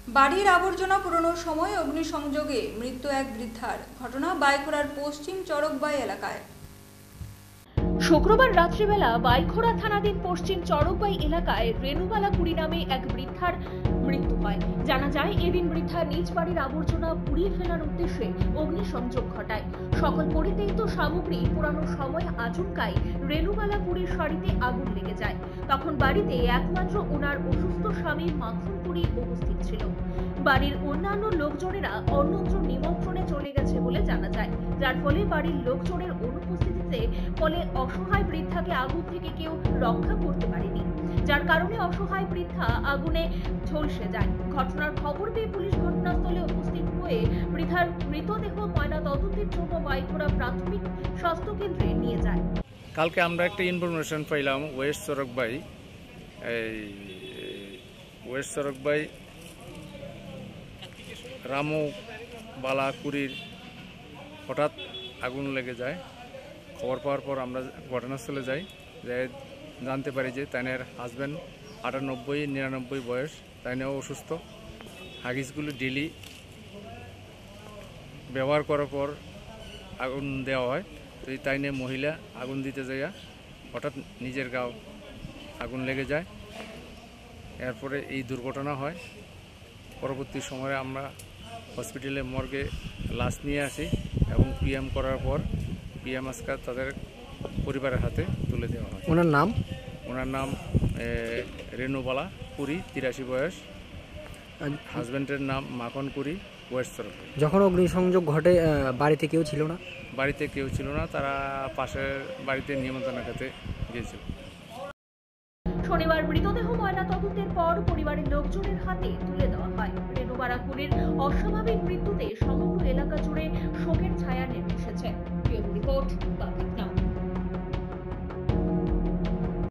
বাড়ির আবর্জনা পুরনোর সময় অগ্নিসংযোগে মৃত্যু এক বৃদ্ধার। ঘটনা বাইখোড়ার পশ্চিম চরকবাই এলাকায়। শুক্রবার রাত্রিবেলা বাইখোড়া থানাধীন পশ্চিম চরকবাই এলাকায় রেণুবালা কুড়ি নামে এক বৃদ্ধার মৃত্যু হয়। জানা যায়, এদিন বৃদ্ধা নিজ বাড়ির আবর্জনা পুড়িয়ে ফেলার উদ্দেশ্যে অগ্নিসংযোগ ঘটায়। সকল পরিত্যক্ত সামগ্রী পোড়ানোর সময় আচমকাই রেণুবালা কুড়ির শাড়িতে আগুন লেগে যায়। তখন বাড়িতে একমাত্র ওনার অসুস্থ স্বামী মাখন কুড়ি উপস্থিত ছিল। বাড়ির অন্যান্য লোকজনেরা অন্যত্র নিমন্ত্রণে চলে গেছে বলে জানা যায়, যার ফলে বাড়ির লোকজনের অনুপস্থিতিতে ফলে অসহায় বৃদ্ধাকে আগুন থেকে কেউ রক্ষা করতে পারেনি, যার কারণে অসহায় বৃদ্ধা আগুনে ঝলসে যায়। ঘটনার খবর পেয়ে পুলিশ ঘটনাস্থলে উপস্থিত হয়ে বৃদ্ধার মৃতদেহ ময়না তদন্তের জন্য বাইখোড়া প্রাথমিক স্বাস্থ্য কেন্দ্রে নিয়ে যায়। কালকে আমরা একটা ইনফরমেশন পাইলাম ওয়েস্ট চরকবাই রামু বালা কুড়ির হঠাৎ আগুন লেগে যায়। খবর পাওয়ার পর আমরা ঘটনাস্থলে যাই, জানতে পারি যে তাইনের হাজব্যান্ড 98-99 বয়স, তাইনেও অসুস্থ। হাগিসগুলো ডেলি ব্যবহার করার পর আগুন দেওয়া হয়। তো এই তাইনে মহিলা আগুন দিতে যাইয়া হঠাৎ নিজের গাও আগুন লেগে যায়। এরপরে এই দুর্ঘটনা হয়। পরবর্তী সময়ে আমরা হসপিটালে মর্গে লাশ নিয়ে আসি এবং পিএম করার পর পিএম আজকাল তাদের পরিবারের হাতে তুলে দেওয়া হয়। ওনার নাম রেণুবালা কুড়ি, 83 বয়স। হাজব্যান্ডের নাম মাখন কুড়ি, ওয়েস্ট চরকবাই। যখন অগ্নিসংযোগ ঘটে বাড়িতে কেউ ছিল না? বাড়িতে কেউ ছিল না, তারা পাশের বাড়িতে নিমন্ত্রণ খেতে গিয়েছিল। শনিবার মৃতদেহ ময়না তদন্তের পর পরিবারের লোকজনের হাতে তুলে দেওয়া হয়। রেণুবালা কুড়ির অস্বাভাবিক মৃত্যুতে সমগ্র এলাকা জুড়ে শোকের